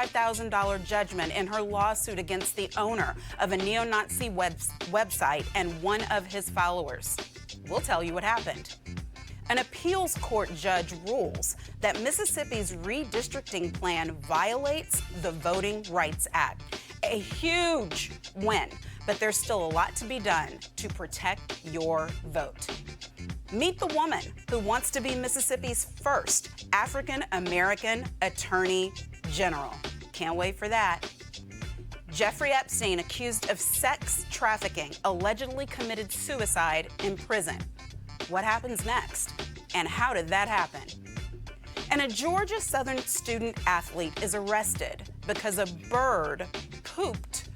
$65,000 judgment in her lawsuit against the owner of a neo-Nazi website and one of his followers. We'll tell you what happened. An appeals court judge rules that Mississippi's redistricting plan violates the Voting Rights Act. A huge win, but there's still a lot to be done to protect your vote. Meet the woman who wants to be Mississippi's first African-American Attorney General. Can't wait for that. Jeffrey Epstein, accused of sex trafficking, allegedly committed suicide in prison. What happens next? And how did that happen? And a Georgia Southern student athlete is arrested because a bird pooped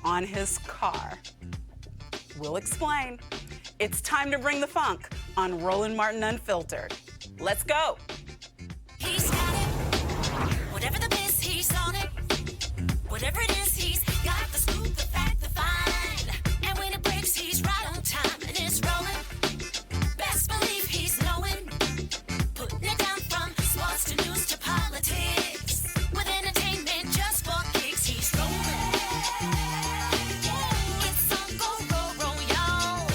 on his car. We'll explain. It's time to bring the funk on Roland Martin Unfiltered. Let's go. He's got it. Whatever the biz, he's on it. Whatever it is, he's got the scoop, the fact, the find. And when it breaks, he's right on time and it's rolling. Best believe he's knowing. Putting it down from sports to news to politics. With entertainment just for kicks, he's rolling. It's on go, roll, y'all.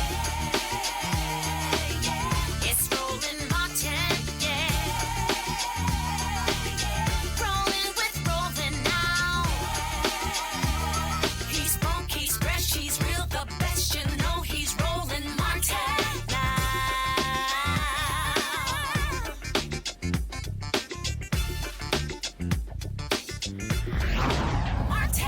It's Roland Martin, yeah. Rolling with Roland now. He's funk, he's fresh, he's real, the best, you know he's Roland Martin now. Martin.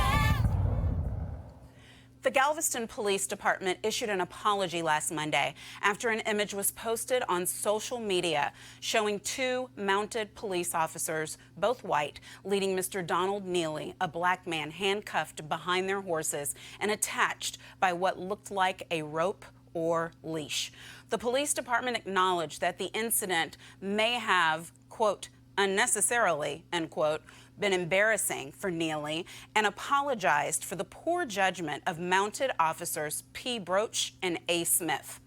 The Galveston Police Department issued an apology last Monday after an image was posted on social media showing two mounted police officers, both white, leading Mr. Donald Neely, a black man, handcuffed behind their horses and attached by what looked like a rope or leash. The police department acknowledged that the incident may have, quote, unnecessarily, end quote, been embarrassing for Neely and apologized for the poor judgment of mounted officers P. Broach and A. Smith.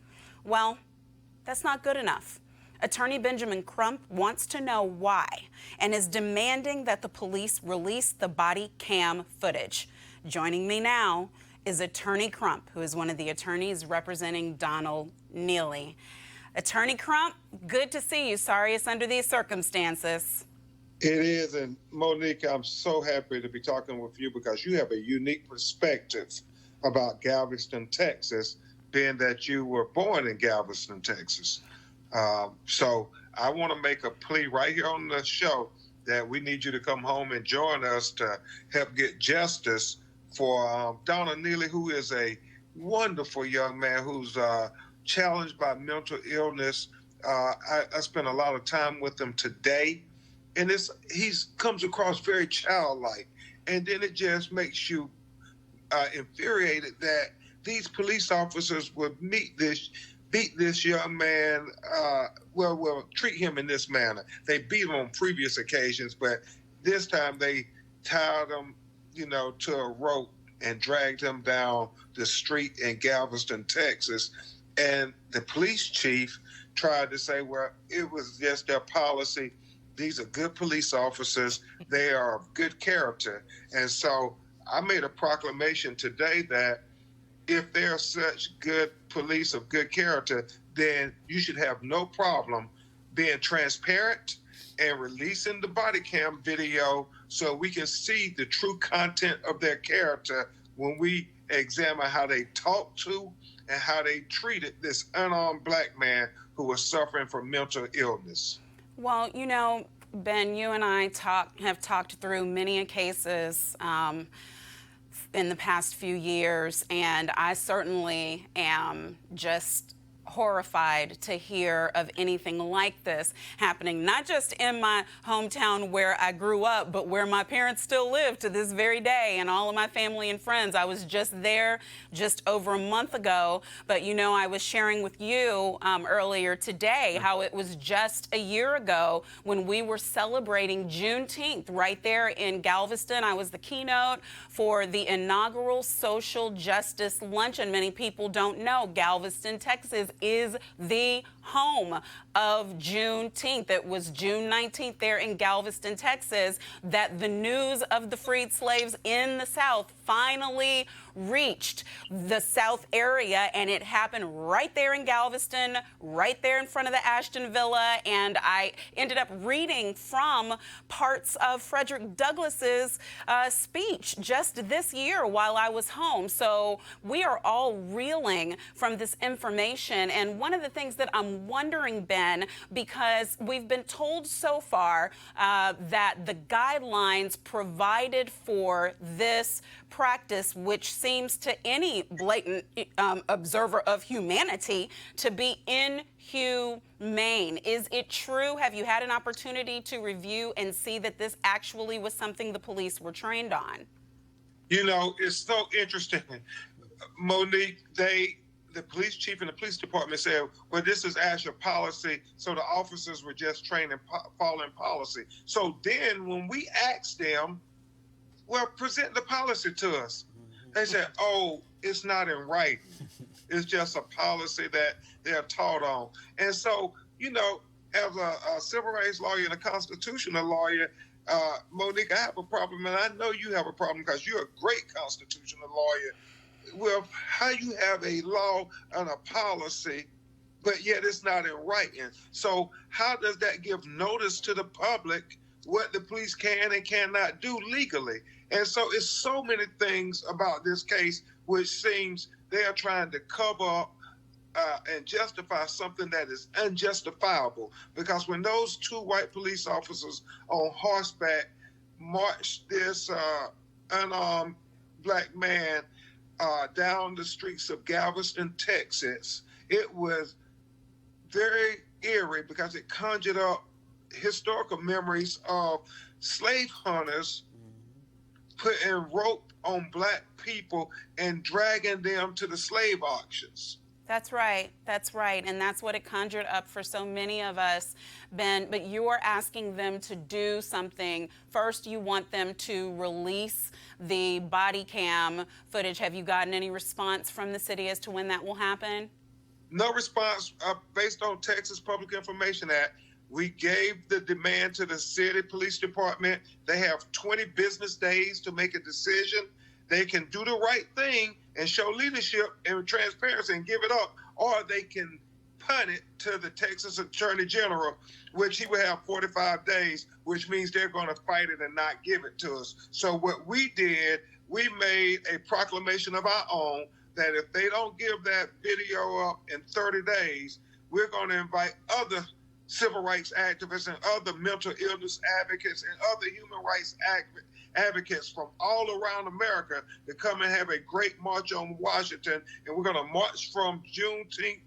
Well, that's not good enough. Attorney Benjamin Crump wants to know why and is demanding that the police release the body cam footage. Joining me now is Attorney Crump, who is one of the attorneys representing Donald Neely. Attorney Crump, good to see you. Sorry it's under these circumstances. It is, and Monique, I'm so happy to be talking with you because you have a unique perspective about Galveston, Texas, being that you were born in Galveston, Texas. So I want to make a plea right here on the show that we need you to come home and join us to help get justice for Donald Neely, who is a wonderful young man who's challenged by mental illness. I spent a lot of time with him today. And he comes across very childlike. And then it just makes you infuriated that these police officers would beat this young man, treat him in this manner. They beat him on previous occasions, but this time they tied him, to a rope and dragged him down the street in Galveston, Texas. And the police chief tried to say, well, it was just their policy. These are good police officers. They are of good character. And so I made a proclamation today that if they're such good police of good character, then you should have no problem being transparent and releasing the body cam video so we can see the true content of their character when we examine how they talked to and how they treated this unarmed black man who was suffering from mental illness. Well, Ben, you and I have talked through many cases in the past few years, and I certainly am just horrified to hear of anything like this happening, not just in my hometown where I grew up, but where my parents still live to this very day, and all of my family and friends. I was just there just over a month ago, but I was sharing with you earlier today how it was just a year ago when we were celebrating Juneteenth right there in Galveston. I was the keynote for the inaugural social justice luncheon. Many people don't know Galveston, Texas is the home of Juneteenth. It was June 19th there in Galveston, Texas, that the news of the freed slaves in the South finally reached the South area, and it happened right there in Galveston, right there in front of the Ashton Villa. And I ended up reading from parts of Frederick Douglass's speech just this year while I was home. So we are all reeling from this information. And one of the things that I'm wondering, Ben, because we've been told so far that the guidelines provided for this practice, which seems to any blatant observer of humanity to be inhumane. Is it true? Have you had an opportunity to review and see that this actually was something the police were trained on? You know, it's so interesting, Monique. The police chief and the police department said, well, this is actual policy, so the officers were just trained and following policy. So then when we asked them, well, present the policy to us, they said, oh, it's not in writing. It's just a policy that they're taught on. And so, you know, as a civil rights lawyer and a constitutional lawyer, Monique, I have a problem, and I know you have a problem because you're a great constitutional lawyer. Well, how you have a law and a policy, but yet it's not in writing. So how does that give notice to the public what the police can and cannot do legally? And so it's so many things about this case which seems they are trying to cover up and justify something that is unjustifiable. Because when those two white police officers on horseback marched this unarmed black man down the streets of Galveston, Texas, it was very eerie because it conjured up historical memories of slave hunters putting rope on black people and dragging them to the slave auctions. That's right. That's right. And that's what it conjured up for so many of us, Ben. But you are asking them to do something. First, you want them to release the body cam footage. Have you gotten any response from the city as to when that will happen? No response based on Texas Public Information Act. We gave the demand to the city police department. They have 20 business days to make a decision. They can do the right thing and show leadership and transparency and give it up, or they can punt it to the Texas Attorney General, which he will have 45 days, which means they're going to fight it and not give it to us. So what we did, we made a proclamation of our own that if they don't give that video up in 30 days, we're going to invite other civil rights activists and other mental illness advocates and other human rights advocates from all around America to come and have a great march on Washington. And we're going to march from Juneteenth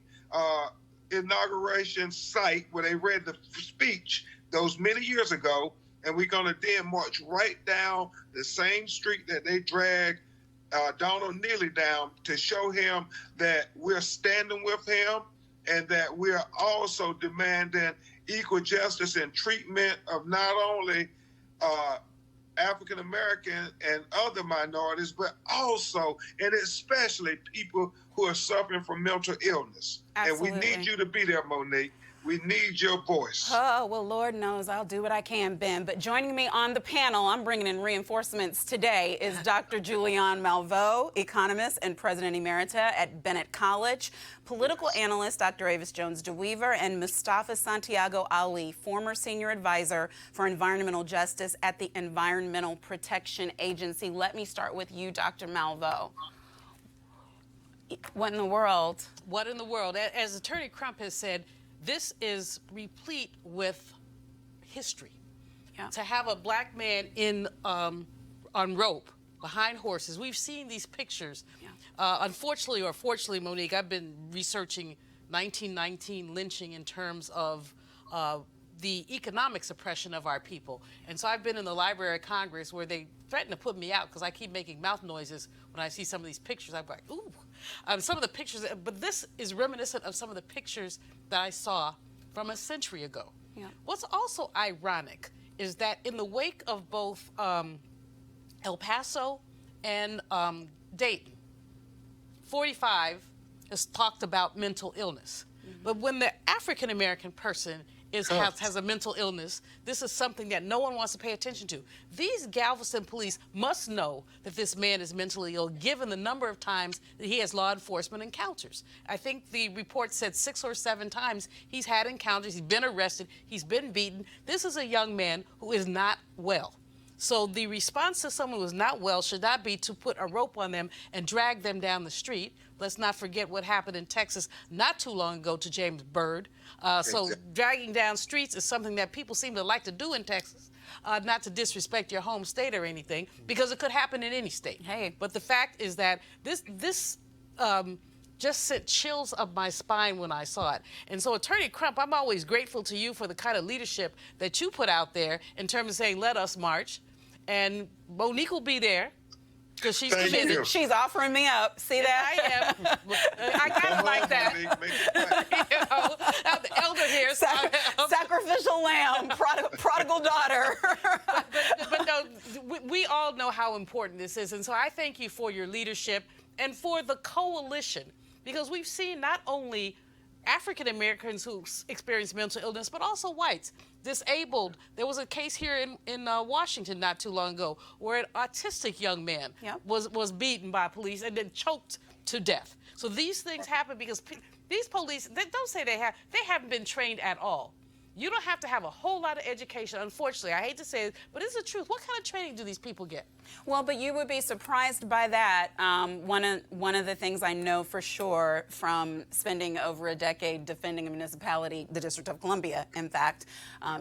inauguration site where they read the speech those many years ago. And we're going to then march right down the same street that they dragged Donald Neely down to show him that we're standing with him and that we're also demanding equal justice and treatment of not only African American and other minorities, but also and especially people who are suffering from mental illness. Absolutely. And we need you to be there, Monique. We need your voice. Oh, well, Lord knows I'll do what I can, Ben. But joining me on the panel, I'm bringing in reinforcements today, is Dr. Julianne Malveaux, economist and president emerita at Bennett College, political analyst Dr. Avis Jones-DeWeaver, and Mustafa Santiago Ali, former senior advisor for environmental justice at the Environmental Protection Agency. Let me start with you, Dr. Malveaux. What in the world? What in the world? As Attorney Crump has said, this is replete with history. Yeah. To have a black man on rope behind horses. We've seen these pictures. Yeah. Unfortunately or fortunately, Monique, I've been researching 1919 lynching in terms of the economic suppression of our people. And so I've been in the Library of Congress where they threaten to put me out because I keep making mouth noises when I see some of these pictures. I'm like, ooh. Some of the pictures, but this is reminiscent of some of the pictures that I saw from a century ago. Yeah. What's also ironic is that in the wake of both El Paso and Dayton, 45 has talked about mental illness. But when the African American person has a mental illness, this is something that no one wants to pay attention to. These Galveston police must know that this man is mentally ill, given the number of times that he has law enforcement encounters. I think the report said 6 or 7 times he's had encounters, he's been arrested, he's been beaten. This is a young man who is not well. So the response to someone who is not well should not be to put a rope on them and drag them down the street. Let's not forget what happened in Texas not too long ago to James Byrd. So dragging down streets is something that people seem to like to do in Texas. Not to disrespect your home state or anything, because it could happen in any state. Hey. But the fact is that this just sent chills up my spine when I saw it. And so, Attorney Crump, I'm always grateful to you for the kind of leadership that you put out there in terms of saying, let us march. And Monique will be there, because she's committed. She's offering me up. See that? I am. I got it like that. You know, I'm the elder here. So Sacrificial lamb, prodigal daughter. but no, we all know how important this is. And so I thank you for your leadership and for the coalition, because we've seen not only African Americans who experience mental illness, but also whites, disabled. There was a case here in Washington not too long ago where an autistic young man was beaten by police and then choked to death. So these things happen because these police, they don't say they haven't been trained at all. You don't have to have a whole lot of education, unfortunately. I hate to say it, but it's the truth. What kind of training do these people get? Well, but you would be surprised by that. One of the things I know for sure from spending over a decade defending a municipality, the District of Columbia, in fact,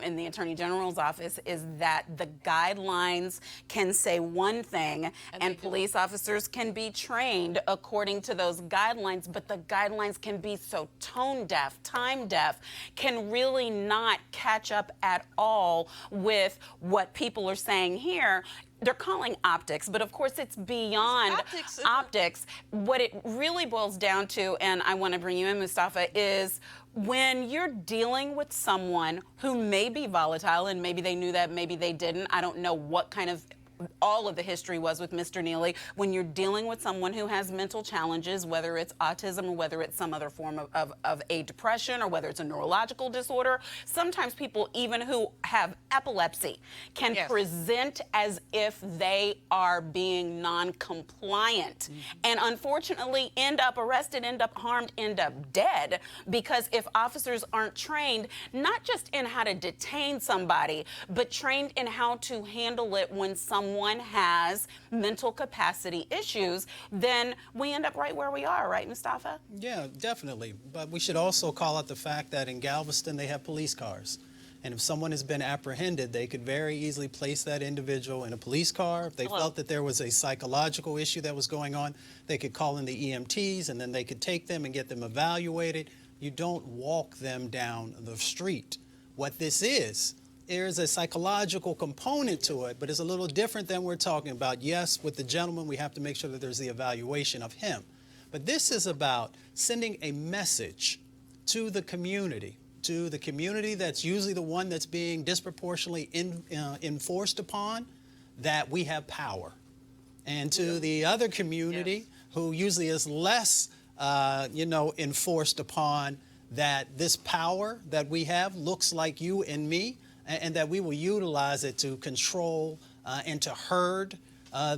in the Attorney General's office, is that the guidelines can say one thing and police officers can be trained according to those guidelines, but the guidelines can be so tone deaf, time deaf, can really not catch up at all with what people are saying here. They're calling optics, but of course it's beyond optics. What it really boils down to, and I want to bring you in, Mustafa, is when you're dealing with someone who may be volatile, and maybe they knew that, maybe they didn't. I don't know what kind of all of the history was with Mr. Neely. When you're dealing with someone who has mental challenges, whether it's autism or whether it's some other form of a depression or whether it's a neurological disorder, sometimes people even who have epilepsy can present as if they are being non-compliant and unfortunately end up arrested, end up harmed, end up dead, because if officers aren't trained not just in how to detain somebody, but trained in how to handle it when someone has mental capacity issues, then we end up right where we are, right, Mustafa? Yeah, definitely. But we should also call out the fact that in Galveston they have police cars. And if someone has been apprehended, they could very easily place that individual in a police car. If they felt that there was a psychological issue that was going on, they could call in the EMTs, and then they could take them and get them evaluated. You don't walk them down the street. What this is, there's a psychological component to it, but it's a little different than we're talking about. Yes, with the gentleman, we have to make sure that there's the evaluation of him. But this is about sending a message to the community that's usually the one that's being disproportionately enforced upon, that we have power. And to the other community who usually is less, enforced upon, that this power that we have looks like you and me, and that we will utilize it to control and to herd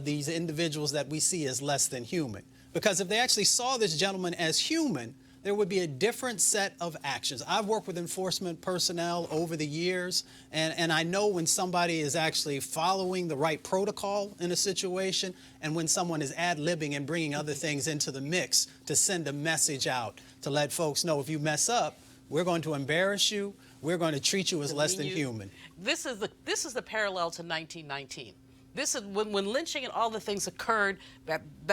these individuals that we see as less than human. Because if they actually saw this gentleman as human, there would be a different set of actions. I've worked with enforcement personnel over the years, and I know when somebody is actually following the right protocol in a situation, and when someone is ad-libbing and bringing other things into the mix to send a message out to let folks know, if you mess up, we're going to embarrass you, we're going to treat you as less than human. This is the parallel to 1919. This is when lynching and all the things occurred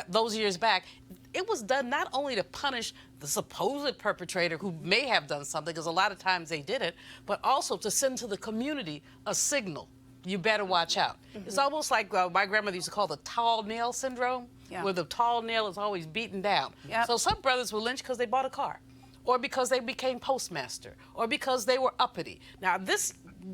those years back. It was done not only to punish the supposed perpetrator who may have done something, because a lot of times they didn't, but also to send to the community a signal. You better watch out. It's almost like my grandmother used to call the tall nail syndrome, where the tall nail is always beaten down. So some brothers were lynched because they bought a car, or because they became postmaster, or because they were uppity. Now, this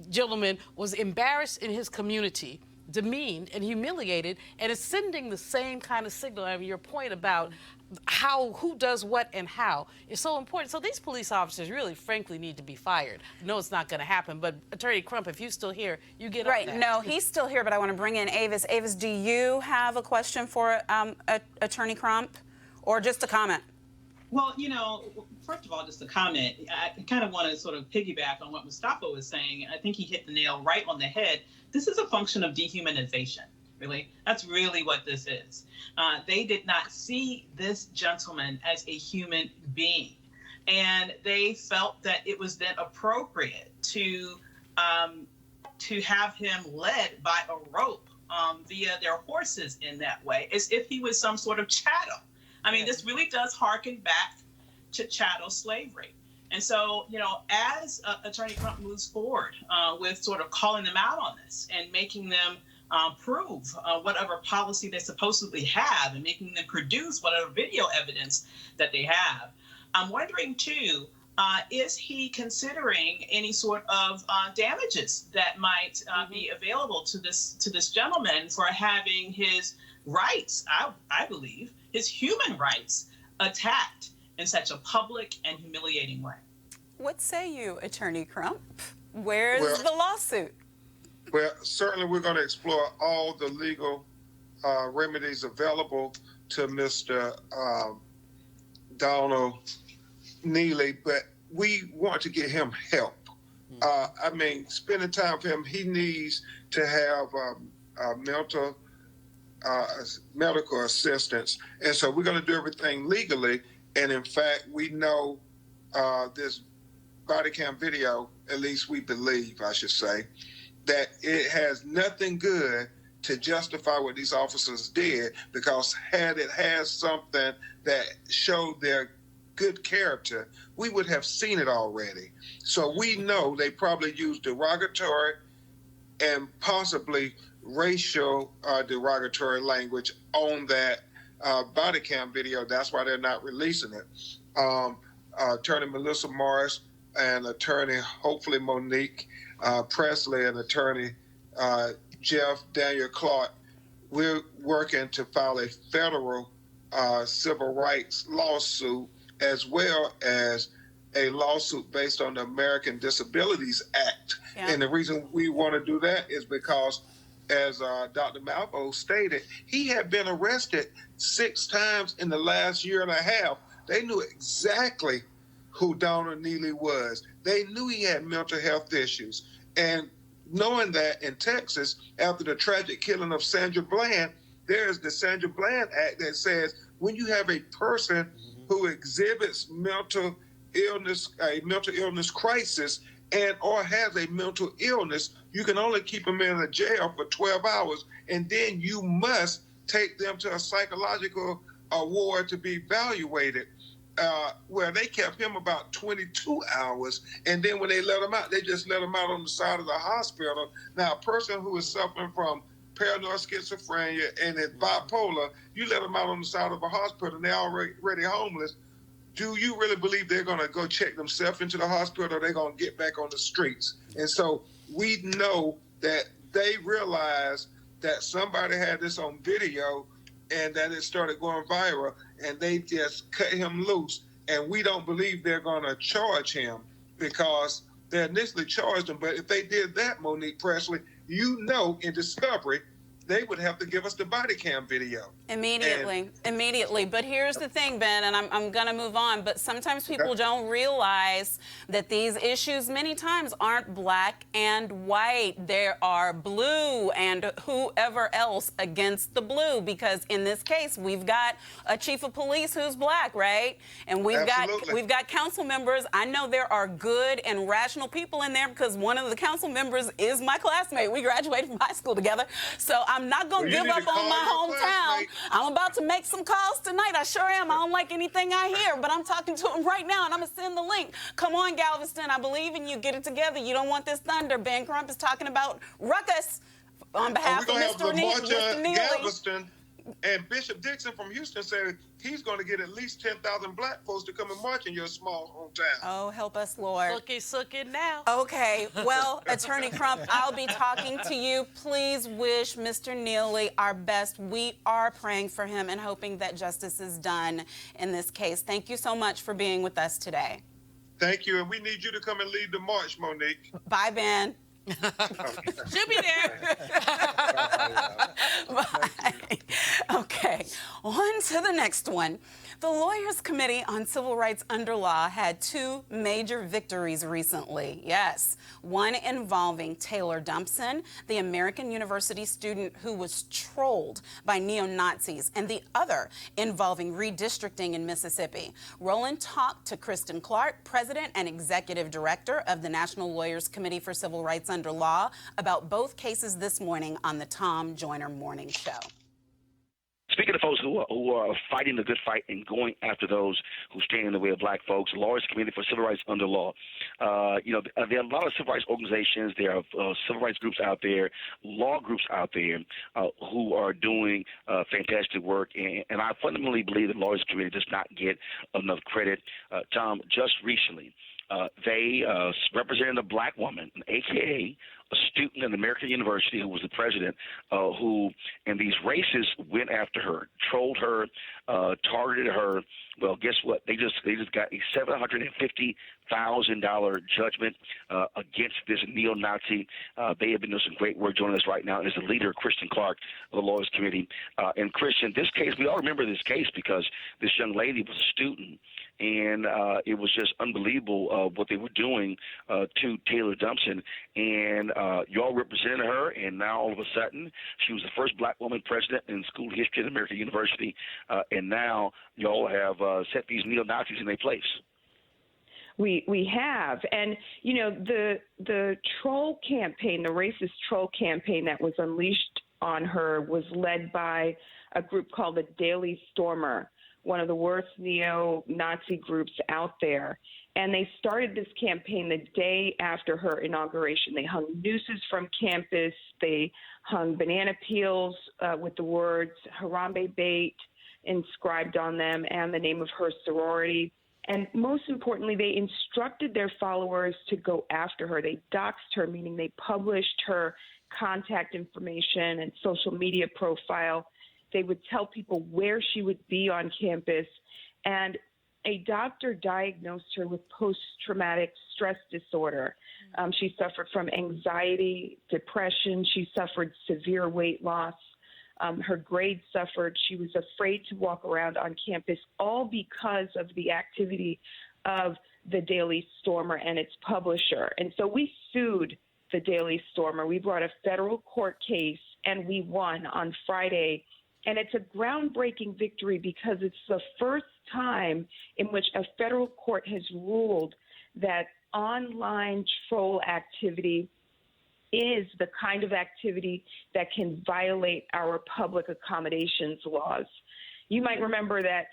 gentleman was embarrassed in his community demeaned and humiliated, and it's sending the same kind of signal. I mean, your point about who does what and how is so important. So these police officers really, frankly, need to be fired. I know it's not going to happen, but Attorney Crump, if you're still here, you get right. on that. No, he's still here, but I want to bring in Avis. Avis, do you have a question for Attorney Crump, or just a comment? Well, you know, first of all, just a comment. I kind of want to sort of piggyback on what Mustafa was saying. I think he hit the nail right on the head. This is a function of dehumanization, really. That's really what this is. They did not see this gentleman as a human being. And they felt that it was then appropriate to have him led by a rope via their horses in that way, as if he was some sort of chattel. I mean, this really does harken back to chattel slavery. And so, you know, as Attorney Crump moves forward with sort of calling them out on this and making them prove whatever policy they supposedly have and making them produce whatever video evidence that they have, I'm wondering, too, is he considering any sort of damages that might be available to this gentleman for having his rights, I believe, his human rights attacked in such a public and humiliating way? What say you, Attorney Crump? Where's the lawsuit? Well, certainly we're going to explore all the legal remedies available to Mr. Donald Neely, but we want to get him help. I mean, spending time with him, he needs to have medical assistance. And so we're going to do everything legally. And in fact, we know this body cam video, at least we believe, I should say, that it has nothing good to justify what these officers did, because had it had something that showed their good character, we would have seen it already. So we know they probably used derogatory and possibly racial derogatory language on that body cam video. That's why they're not releasing it. Attorney Melissa Morris and Attorney, hopefully, Monique Presley and Attorney Jeff Daniel Clark, we're working to file a federal civil rights lawsuit, as well as a lawsuit based on the American Disabilities Act. Yeah. And the reason we want to do that is because, as Dr. Malvo stated, he had been arrested 6 times in the last year and a half. They knew exactly who Donald Neely was. They knew he had mental health issues. And knowing that in Texas, after the tragic killing of Sandra Bland, there's the Sandra Bland Act that says when you have a person who exhibits mental illness, a mental illness crisis, and or has a mental illness, you can only keep them in a jail for 12 hours, and then you must take them to a psychological ward to be evaluated. Where they kept him about 22 hours, and then when they let him out, they just let him out on the side of the hospital. Now, a person who is suffering from paranoid schizophrenia and is bipolar, you let them out on the side of a hospital, and they're already homeless. Do you really believe they're going to go check themselves into the hospital, or they're going to get back on the streets? And so we know that they realized that somebody had this on video and that it started going viral, and they just cut him loose. And we don't believe they're going to charge him, because they initially charged him. But if they did that, Monique Presley, you know, in discovery, they would have to give us the body cam video. Immediately. But here's the thing, Ben, and I'm going to move on, but sometimes people don't realize that these issues many times aren't black and white. There are blue and whoever else against the blue, because in this case, we've got a chief of police who's black, right? And we've got council members. I know there are good and rational people in there, because one of the council members is my classmate. We graduated from high school together. So I'm not going to give up on my hometown. I'm about to make some calls tonight. I sure am. I don't like anything I hear, but I'm talking to him right now, and I'm going to send the link. Come on, Galveston. I believe in you. Get it together. You don't want this thunder. Ben Crump is talking about ruckus on behalf of Mr. Neely. Galveston. And Bishop Dixon from Houston said he's going to get at least 10,000 black folks to come and march in your small hometown. Oh, help us, Lord. Suck it now. Okay, well, Attorney Crump, I'll be talking to you. Please wish Mr. Neely our best. We are praying for him and hoping that justice is done in this case. Thank you so much for being with us today. Thank you, and we need you to come and lead the march, Monique. Bye, Ben. She'll be there. Bye. Okay, on to the next one. The Lawyers Committee on Civil Rights Under Law had two major victories recently. Yes, one involving Taylor Dumpson, the American University student who was trolled by neo-Nazis, and the other involving redistricting in Mississippi. Roland talked to Kristen Clark, President and Executive Director of the National Lawyers Committee for Civil Rights Under Law, about both cases this morning on the Tom Joyner Morning Show. Speaking of folks who are fighting the good fight and going after those who stand in the way of black folks, Lawyers Committee for Civil Rights Under Law, there are a lot of civil rights organizations, there are civil rights groups out there, law groups out there who are doing fantastic work, and I fundamentally believe the Lawyers Committee does not get enough credit. Tom, just recently, they represented a black woman, an AKA, a student at American University who was the president, who, and these racists went after her, trolled her, targeted her. Well, guess what? They just got a $750,000 judgment against this neo-Nazi. They have been doing some great work joining us right now. And as the leader, Kristen Clark of the Lawyers Committee. And Kristen, this case, we all remember this case because this young lady was a student, and it was just unbelievable what they were doing to Taylor Dumpson. And you all represented her, and now all of a sudden she was the first black woman president in school history at American University, and now you all have set these neo-Nazis in their place. We have, and you know, the troll campaign, the racist troll campaign that was unleashed on her was led by a group called the Daily Stormer, one of the worst neo-Nazi groups out there. And they started this campaign the day after her inauguration. They hung nooses from campus. They hung banana peels with the words Harambe Bait inscribed on them and the name of her sorority. And most importantly, they instructed their followers to go after her. They doxed her, meaning they published her contact information and social media profile. They would tell people where she would be on campus. And a doctor diagnosed her with post-traumatic stress disorder. She suffered from anxiety, depression. She suffered severe weight loss. Her grades suffered. She was afraid to walk around on campus, all because of the activity of the Daily Stormer and its publisher. And so we sued the Daily Stormer. We brought a federal court case, and we won on Friday. And it's a groundbreaking victory because it's the first time in which a federal court has ruled that online troll activity is the kind of activity that can violate our public accommodations laws. You might remember that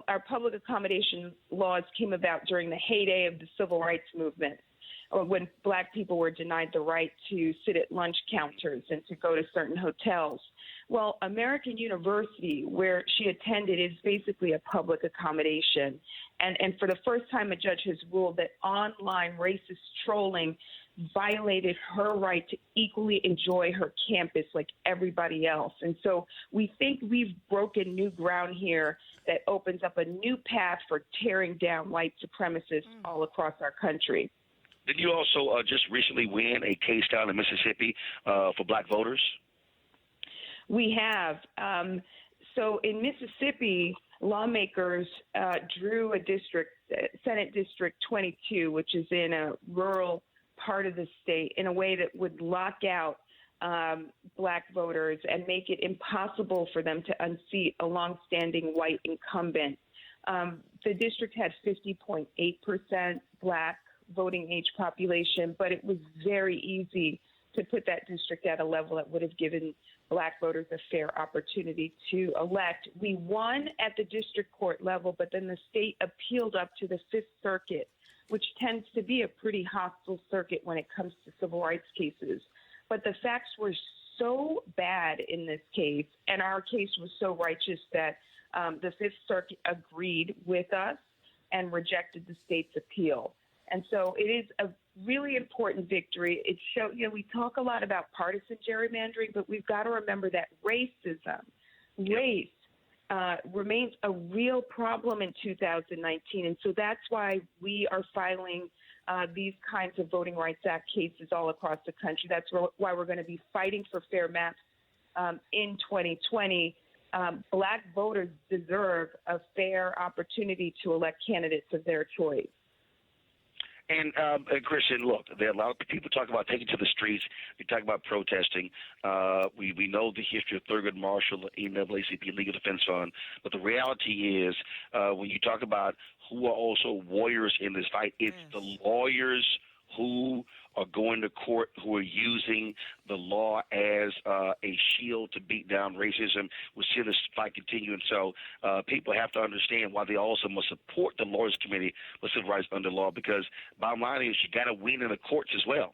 our public accommodation laws came about during the heyday of the civil rights movement, or when black people were denied the right to sit at lunch counters and to go to certain hotels. Well, American University, where she attended, is basically a public accommodation. And for the first time, a judge has ruled that online racist trolling violated her right to equally enjoy her campus like everybody else. And so we think we've broken new ground here that opens up a new path for tearing down white supremacists all across our country. Did you also just recently win a case down in Mississippi for black voters? We have. So in Mississippi, lawmakers drew a district, Senate District 22, which is in a rural part of the state, in a way that would lock out black voters and make it impossible for them to unseat a longstanding white incumbent. The district had 50.8% black voting age population, but it was very easy to put that district at a level that would have given black voters a fair opportunity to elect. We won at the district court level, but then the state appealed up to the Fifth Circuit, which tends to be a pretty hostile circuit when it comes to civil rights cases. But the facts were so bad in this case, and our case was so righteous that the Fifth Circuit agreed with us and rejected the state's appeal. And so it is a really important victory. It showed, we talk a lot about partisan gerrymandering, but we've got to remember that race remains a real problem in 2019. And so that's why we are filing these kinds of Voting Rights Act cases all across the country. That's why we're going to be fighting for fair maps in 2020. Black voters deserve a fair opportunity to elect candidates of their choice. And Christian, look, there are a lot of people talk about taking to the streets. We talk about protesting. We know the history of Thurgood Marshall, the NAACP Legal Defense Fund. But the reality is, when you talk about who are also warriors in this fight, it's the lawyers who are going to court, who are using the law as a shield to beat down racism. We'll see this fight continue. And so people have to understand why they also must support the Lawyers Committee for Civil Rights Under Law, because bottom line is you got to win in the courts as well.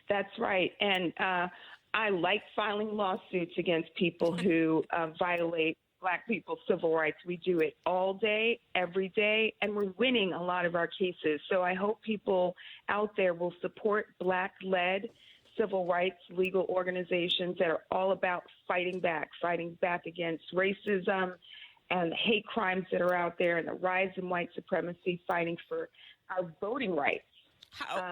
That's right. And I like filing lawsuits against people who violate Black people's civil rights. We do it all day, every day, and we're winning a lot of our cases. So I hope people out there will support Black-led civil rights legal organizations that are all about fighting back against racism and the hate crimes that are out there and the rise in white supremacy, fighting for our voting rights.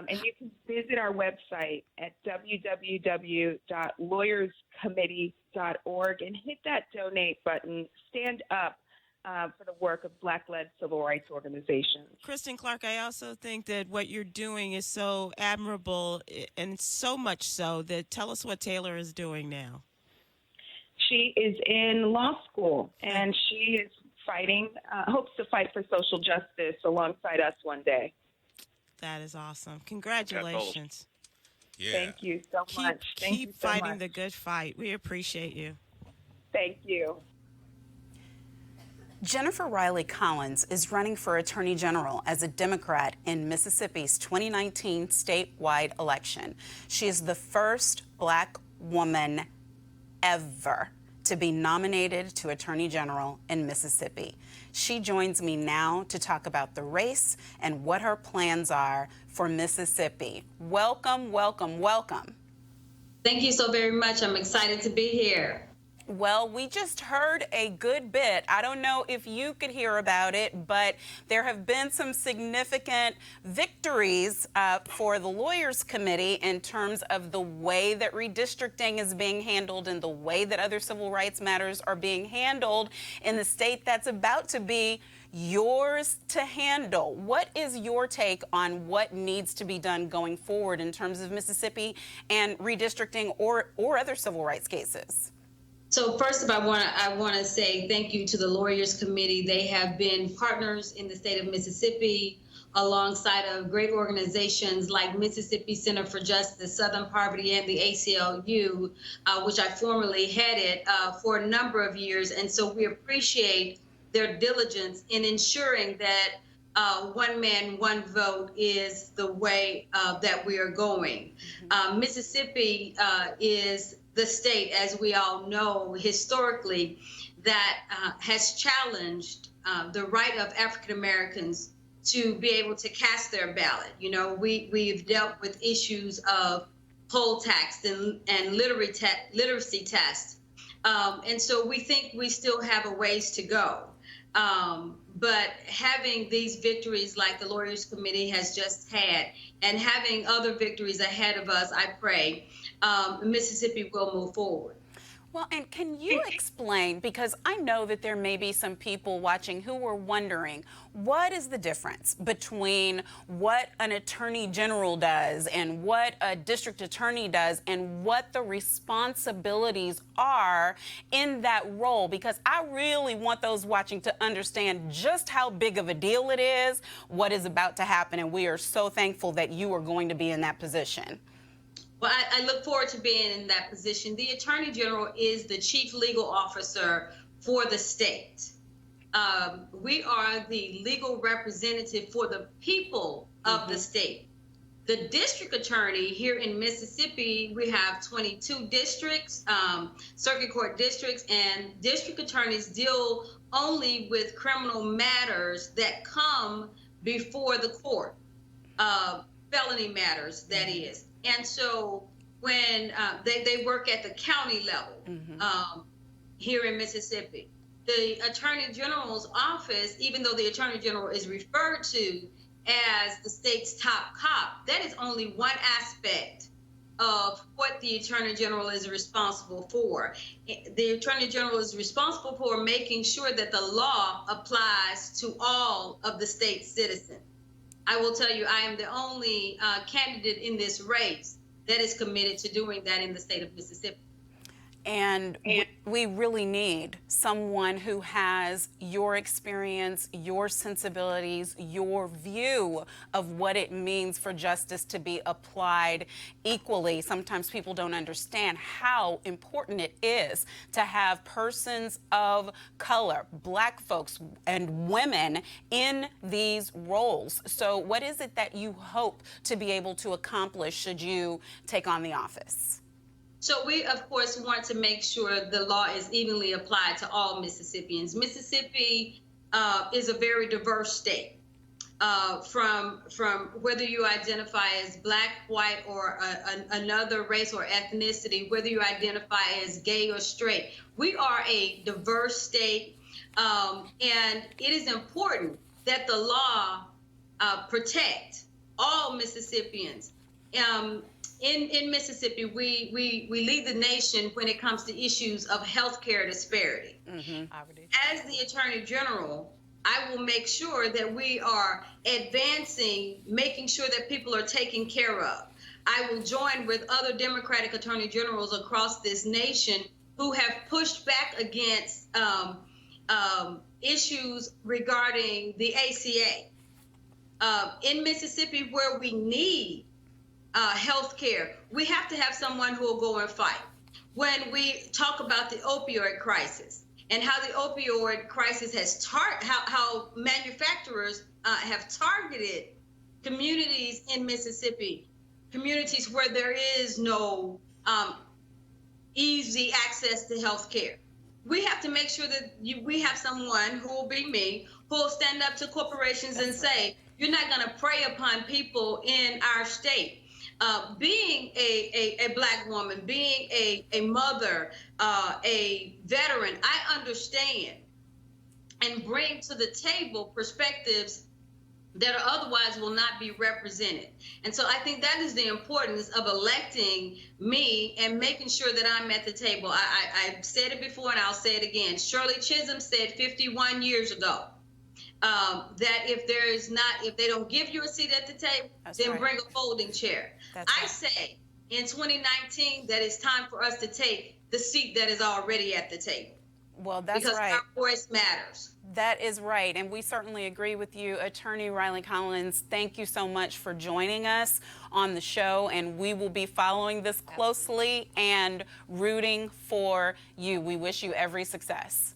And you can visit our website at www.lawyerscommittee.org and hit that donate button. Stand up for the work of Black-led civil rights organizations. Kristen Clark, I also think that what you're doing is so admirable, and so much so that tell us what Taylor is doing now. She is in law school, and she is fighting, hopes to fight for social justice alongside us one day. That is awesome. Congratulations. Yeah. Thank you so much. Keep fighting the good fight. We appreciate you. Thank you. Jennifer Riley Collins is running for Attorney General as a Democrat in Mississippi's 2019 statewide election. She is the first Black woman ever to be nominated to Attorney General in Mississippi. She joins me now to talk about the race and what her plans are for Mississippi. Welcome, welcome, welcome. Thank you so very much. I'm excited to be here. Well, we just heard a good bit. I don't know if you could hear about it, but there have been some significant victories for the Lawyers Committee in terms of the way that redistricting is being handled and the way that other civil rights matters are being handled in the state that's about to be yours to handle. What is your take on what needs to be done going forward in terms of Mississippi and redistricting or other civil rights cases? So first of all, I want to say thank you to the Lawyers Committee. They have been partners in the state of Mississippi alongside of great organizations like Mississippi Center for Justice, Southern Poverty, and the ACLU, which I formerly headed for a number of years. And so we appreciate their diligence in ensuring that one man, one vote is the way that we are going. Mississippi is the state, as we all know, historically, that has challenged the right of African Americans to be able to cast their ballot. You know, we've dealt with issues of poll tax and literacy tests. And so we think we still have a ways to go. But having these victories like the Lawyers Committee has just had, and having other victories ahead of us, I pray, Mississippi will move forward. Well, and can you explain, because I know that there may be some people watching who are wondering, what is the difference between what an attorney general does and what a district attorney does and what the responsibilities are in that role? Because I really want those watching to understand just how big of a deal it is, what is about to happen, and we are so thankful that you are going to be in that position. Well, I look forward to being in that position. The Attorney General is the chief legal officer for the state. We are the legal representative for the people of the state. The district attorney here in Mississippi, we have 22 districts, circuit court districts, and district attorneys deal only with criminal matters that come before the court, felony matters, that is. And so when they work at the county level here in Mississippi, the Attorney General's office, even though the Attorney General is referred to as the state's top cop, that is only one aspect of what the Attorney General is responsible for. The Attorney General is responsible for making sure that the law applies to all of the state's citizens. I will tell you, I am the only candidate in this race that is committed to doing that in the state of Mississippi. And we really need someone who has your experience, your sensibilities, your view of what it means for justice to be applied equally. Sometimes people don't understand how important it is to have persons of color, Black folks and women in these roles. So what is it that you hope to be able to accomplish should you take on the office? So we, of course, want to make sure the law is evenly applied to all Mississippians. Mississippi is a very diverse state. From whether you identify as Black, white, or another race or ethnicity, whether you identify as gay or straight. We are a diverse state, and it is important that the law protect all Mississippians. In Mississippi, we lead the nation when it comes to issues of healthcare disparity. As the Attorney General, I will make sure that we are advancing, making sure that people are taken care of. I will join with other Democratic Attorney Generals across this nation who have pushed back against issues regarding the ACA. In Mississippi, where we need health care, we have to have someone who will go and fight. When we talk about the opioid crisis and how the opioid crisis has how manufacturers have targeted communities in Mississippi, communities where there is no easy access to health care. We have to make sure that we have someone who will be me, who will stand up to corporations and say, you're not going to prey upon people in our state. Being a Black woman, being a mother, a veteran, I understand and bring to the table perspectives that otherwise will not be represented. And so I think that is the importance of electing me and making sure that I'm at the table. I said it before and I'll say it again. Shirley Chisholm said 51 years ago, that if they don't give you a seat at the table, then bring a folding chair. I say in 2019 that it's time for us to take the seat that is already at the table. Well, that's because right. Our voice matters. That is right, and we certainly agree with you. Attorney Riley Collins, thank you so much for joining us on the show, and we will be following this closely and rooting for you. We wish you every success.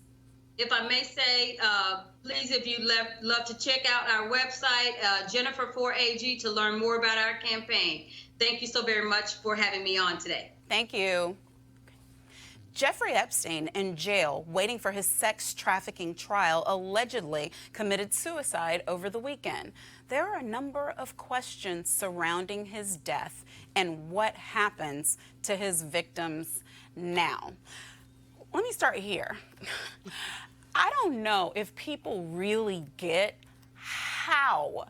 If I may say, please, if you'd love to check out our website, Jennifer 4AG, to learn more about our campaign. Thank you so very much for having me on today. Thank you. Jeffrey Epstein, in jail, waiting for his sex trafficking trial, allegedly committed suicide over the weekend. There are a number of questions surrounding his death and what happens to his victims now. Let me start here. I don't know if people really get how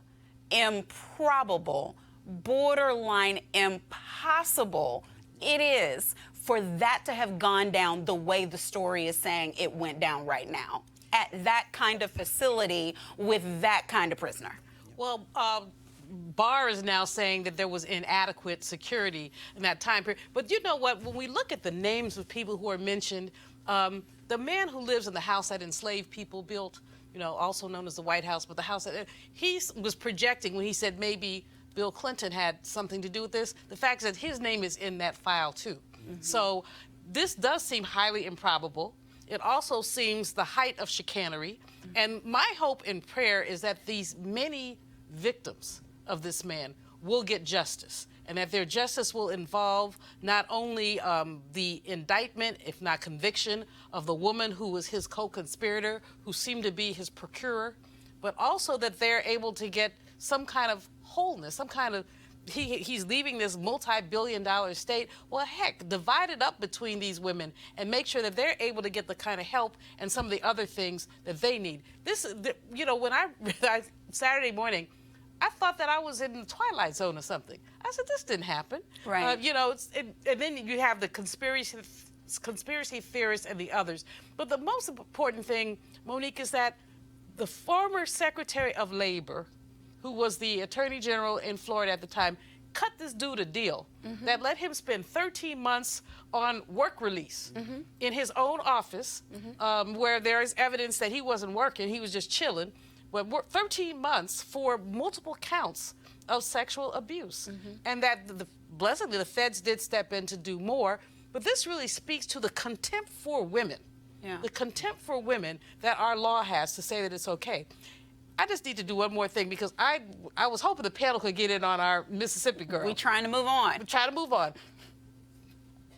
improbable, borderline impossible it is for that to have gone down the way the story is saying it went down right now, at that kind of facility with that kind of prisoner. Well, Barr is now saying that there was inadequate security in that time period. But you know what? When we look at the names of people who are mentioned, the man who lives in the house that enslaved people built, you know, also known as the White House, but the house that he was projecting when he said maybe Bill Clinton had something to do with this. The fact is that his name is in that file too. So this does seem highly improbable. It also seems the height of chicanery. And my hope and prayer is that these many victims of this man will get justice, and that their justice will involve not only the indictment, if not conviction, of the woman who was his co-conspirator, who seemed to be his procurer, but also that they're able to get some kind of wholeness, some kind of, he's leaving this multi-billion-dollar estate. Well, heck, divide it up between these women and make sure that they're able to get the kind of help and some of the other things that they need. This, you know, when I Saturday morning, I thought that I was in the Twilight Zone or something. I said, this didn't happen. Right. You know, and then you have the conspiracy theorists and the others. But the most important thing, Monique, is that the former Secretary of Labor, who was the Attorney General in Florida at the time, cut this dude a deal that let him spend 13 months on work release in his own office, where there is evidence that he wasn't working, he was just chilling. But 13 months for multiple counts of sexual abuse. And that, blessedly, the feds did step in to do more. But this really speaks to the contempt for women. Yeah. The contempt for women that our law has to say that it's okay. I just need to do one more thing, because I was hoping the panel could get in on our Mississippi girl. We're trying to move on. We're trying to move on.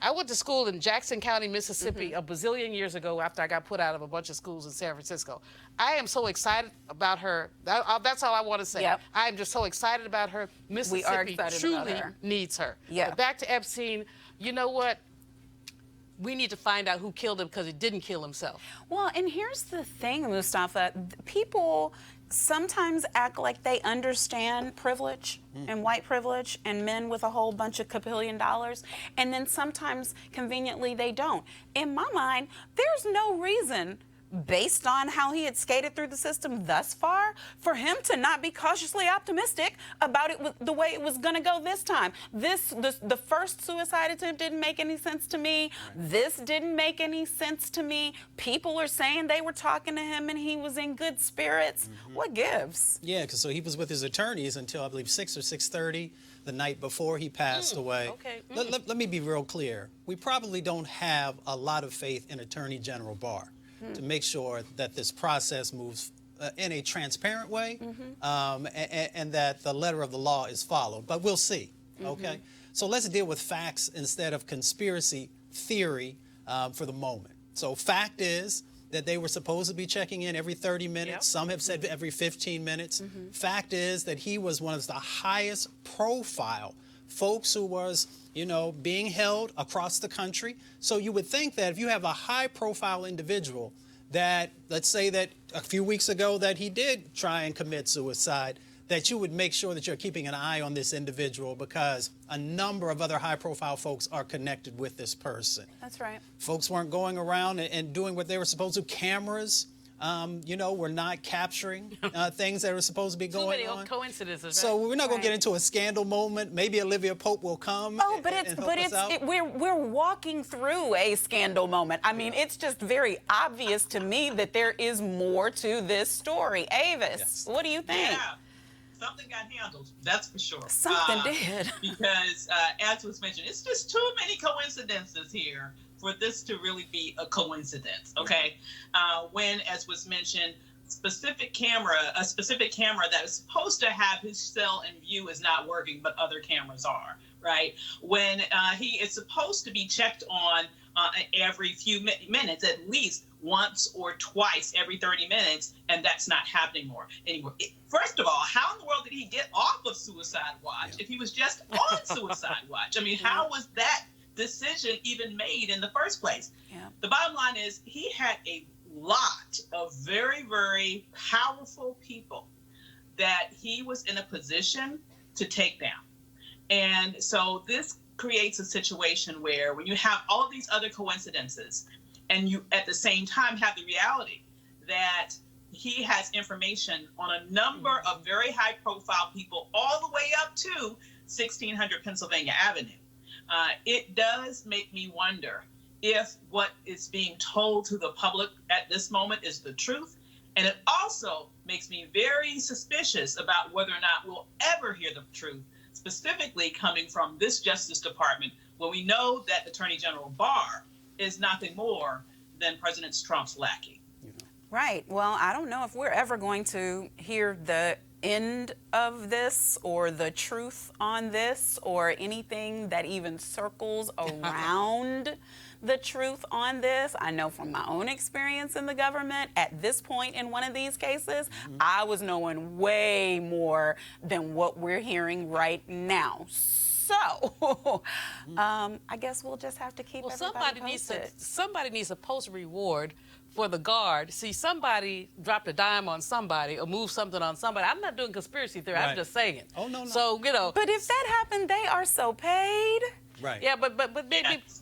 I went to school in Jackson County, Mississippi, a bazillion years ago after I got put out of a bunch of schools in San Francisco. I am so excited about her. That's all I want to say. Yep. I am just so excited about her. Mississippi truly needs her. Yeah. But back to Epstein, you know what? We need to find out who killed him, because he didn't kill himself. Well, and here's the thing, Mustafa. People sometimes act like they understand privilege and white privilege and men with a whole bunch of $1 billion, and then sometimes conveniently they don't. In my mind, there's no reason, based on how he had skated through the system thus far, for him to not be cautiously optimistic about it, the way it was going to go this time. The first suicide attempt didn't make any sense to me. This didn't make any sense to me. People are saying they were talking to him and he was in good spirits. What gives? Yeah, because so he was with his attorneys until, I believe, 6 or 6:30 the night before he passed away. Okay. Let me be real clear. We probably don't have a lot of faith in Attorney General Barr to make sure that this process moves in a transparent way, and that the letter of the law is followed. But we'll see, okay? So let's deal with facts instead of conspiracy theory for the moment. So fact is that they were supposed to be checking in every 30 minutes. Yep. Some have said every 15 minutes. Fact is that he was one of the highest profile folks who was, you know, being held across the country. So you would think that if you have a high-profile individual that, let's say that a few weeks ago that he did try and commit suicide, that you would make sure that you're keeping an eye on this individual, because a number of other high-profile folks are connected with this person. That's right. Folks weren't going around and doing what they were supposed to. Cameras, you know, we're not capturing things that are supposed to be going on. Too many coincidences. So we're not going to get into a scandal moment. Maybe Olivia Pope will come. Oh, but we're walking through a scandal moment. I mean, it's just very obvious to me that there is more to this story. Avis, what do you think? Yeah. Something got handled, that's for sure. Something did. Because, as was mentioned, it's just too many coincidences here for this to really be a coincidence, okay? When, as was mentioned, a specific camera that is supposed to have his cell in view is not working, but other cameras are, right? When he is supposed to be checked on every few minutes, at least once or twice every 30 minutes, and that's not happening anymore. First of all, how in the world did he get off of Suicide Watch if he was just on Suicide Watch? I mean, how was that decision even made in the first place? The bottom line is he had a lot of very, very powerful people that he was in a position to take down. And so this creates a situation where when you have all of these other coincidences, and you at the same time have the reality that he has information on a number of very high profile people all the way up to 1600 Pennsylvania Avenue, it does make me wonder if what is being told to the public at this moment is the truth. And it also makes me very suspicious about whether or not we'll ever hear the truth, specifically coming from this Justice Department, when we know that Attorney General Barr is nothing more than President Trump's lackey. Right. Well, I don't know if we're ever going to hear the end of this or the truth on this or anything that even circles around the truth on this. I know from my own experience in the government, at this point in one of these cases, I was knowing way more than what we're hearing right now. So, I guess we'll just have to keep everybody posted. Somebody needs to post reward for the guard. See, somebody dropped a dime on somebody or moved something on somebody. I'm not doing conspiracy theory. Right. I'm just saying. Oh, no. So, you know. But if that happened, they are so paid. Right. Yeah, but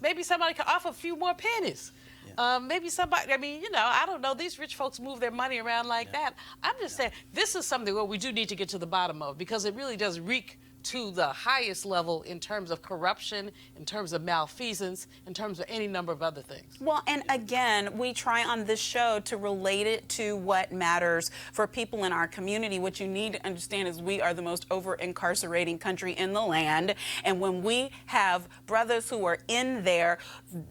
maybe somebody can offer a few more pennies. Yeah. Maybe somebody, I mean, you know, I don't know. These rich folks move their money around like that. I'm just saying, this is something where we do need to get to the bottom of, because it really does reek to the highest level in terms of corruption, in terms of malfeasance, in terms of any number of other things. Well, and again, we try on this show to relate it to what matters for people in our community. What you need to understand is we are the most over-incarcerating country in the land. And when we have brothers who are in there,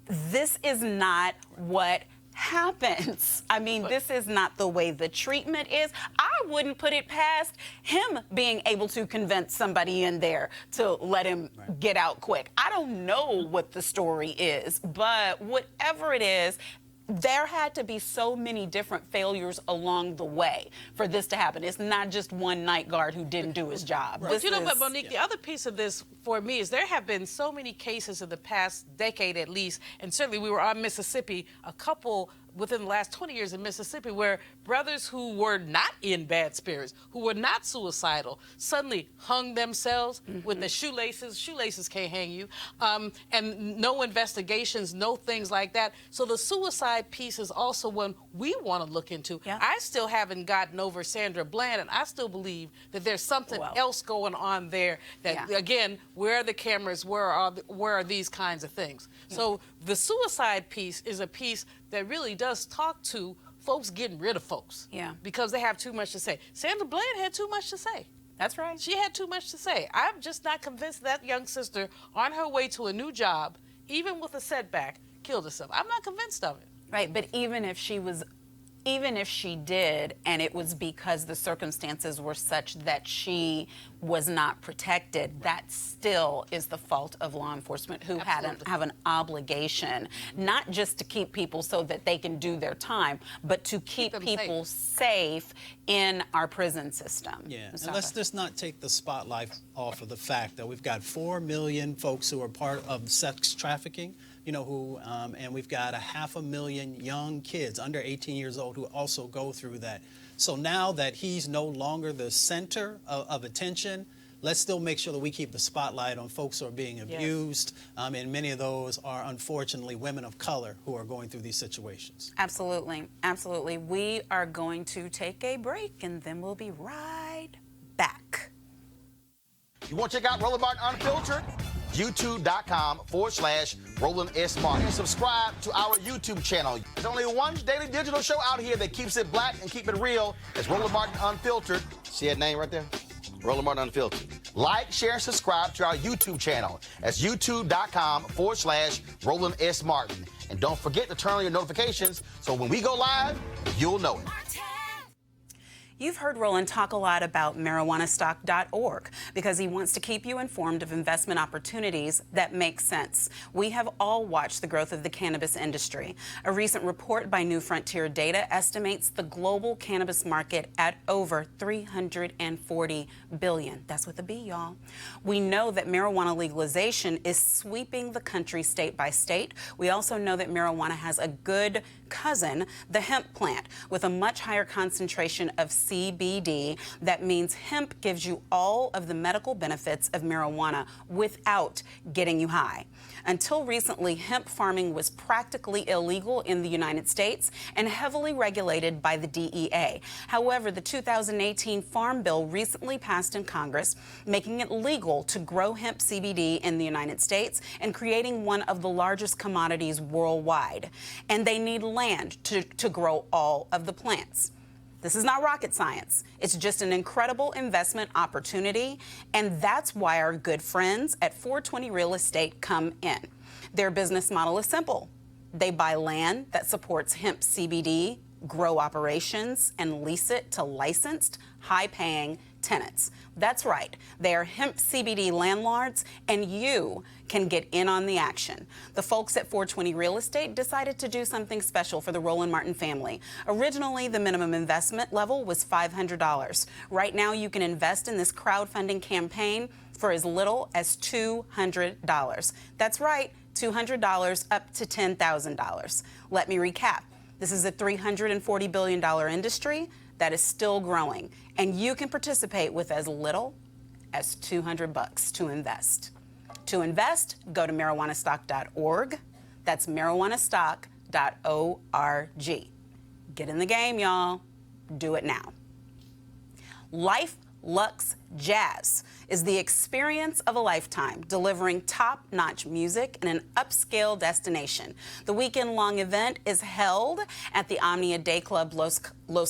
this is not what happens. I mean, this is not the way the treatment is. I wouldn't put it past him being able to convince somebody in there to let him get out quick. I don't know what the story is, but whatever it is, there had to be so many different failures along the way for this to happen. It's not just one night guard who didn't do his job. But you know what, Monique, the other piece of this for me is there have been so many cases in the past decade at least, and certainly we were on Mississippi, a couple within the last 20 years in Mississippi, where brothers who were not in bad spirits, who were not suicidal, suddenly hung themselves with the shoelaces. Shoelaces can't hang you. And no investigations, no things like that. So the suicide piece is also one we want to look into. Yeah. I still haven't gotten over Sandra Bland, and I still believe that there's something else going on there that, again, where are the cameras? Where are these kinds of things? So the suicide piece is a piece that really does talk to folks getting rid of folks. Yeah. Because they have too much to say. Sandra Bland had too much to say. That's right. She had too much to say. I'm just not convinced that young sister on her way to a new job, even with a setback, killed herself. I'm not convinced of it. Right, but even if she did, and it was because the circumstances were such that she was not protected, that still is the fault of law enforcement, who have an obligation, not just to keep people so that they can do their time, but to keep people safe in our prison system. Yeah, and let's just not take the spotlight off of the fact that we've got 4 million folks who are part of sex trafficking, you know, and we've got 500,000 young kids under 18 years old who also go through that. So now that he's no longer the center of attention, let's still make sure that we keep the spotlight on folks who are being abused, and many of those are unfortunately women of color who are going through these situations. Absolutely, absolutely. We are going to take a break, and then we'll be right back. You want to check out Roland Martin Unfiltered? YouTube.com/Roland S. Martin. And subscribe to our YouTube channel. There's only one daily digital show out here that keeps it black and keep it real. It's Roland Martin Unfiltered. See that name right there? Roland Martin Unfiltered. Like, share, and subscribe to our YouTube channel. That's YouTube.com/Roland S. Martin. And don't forget to turn on your notifications so when we go live, you'll know it. You've heard Roland talk a lot about marijuanastock.org because he wants to keep you informed of investment opportunities that make sense. We have all watched the growth of the cannabis industry. A recent report by New Frontier Data estimates the global cannabis market at over $340 billion. That's with a B, y'all. We know that marijuana legalization is sweeping the country state by state. We also know that marijuana has a good cousin, the hemp plant, with a much higher concentration of CBD. That means hemp gives you all of the medical benefits of marijuana without getting you high. Until recently, hemp farming was practically illegal in the United States and heavily regulated by the DEA. However, the 2018 Farm Bill recently passed in Congress, making it legal to grow hemp CBD in the United States and creating one of the largest commodities worldwide. And they need land to grow all of the plants. This is not rocket science. It's just an incredible investment opportunity, and that's why our good friends at 420 Real Estate come in. Their business model is simple. They buy land that supports hemp CBD grow operations, and lease it to licensed, high-paying tenants. That's right, they are hemp CBD landlords, and you can get in on the action. The folks at 420 Real Estate decided to do something special for the Roland Martin family. Originally, the minimum investment level was $500. Right now, you can invest in this crowdfunding campaign for as little as $200. That's right, $200 up to $10,000. Let me recap. This is a $340 billion industry that is still growing, and you can participate with as little as $200 to invest. To invest, go to marijuanastock.org. That's marijuanastock.org. Get in the game, y'all. Do it now. Life Lux Jazz is the experience of a lifetime, delivering top-notch music in an upscale destination. The weekend-long event is held at the Omnia Day Club Los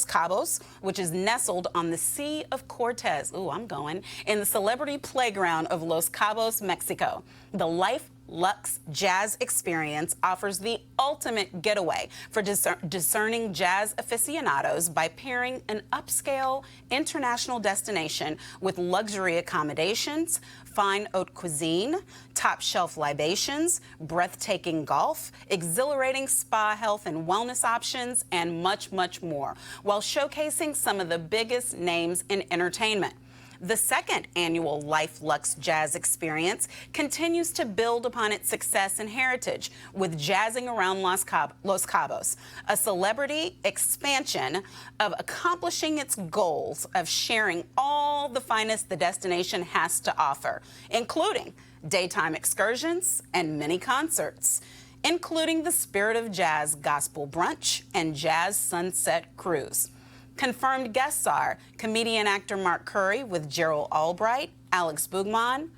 Cabos, which is nestled on the Sea of Cortez. Ooh, I'm going. In the celebrity playground of Los Cabos, Mexico. The Life Lux Jazz experience offers the ultimate getaway for discerning jazz aficionados by pairing an upscale international destination with luxury accommodations, fine haute cuisine, top shelf libations, breathtaking golf, exhilarating spa health and wellness options, and much, much more, while showcasing some of the biggest names in entertainment. The second annual Life Lux Jazz Experience continues to build upon its success and heritage with Jazzing Around Los Cabos, a celebrity expansion of accomplishing its goals of sharing all the finest the destination has to offer, including daytime excursions and mini concerts, including the Spirit of Jazz Gospel Brunch and Jazz Sunset Cruise. Confirmed guests are comedian actor Mark Curry with Gerald Albright, Alex Bugman,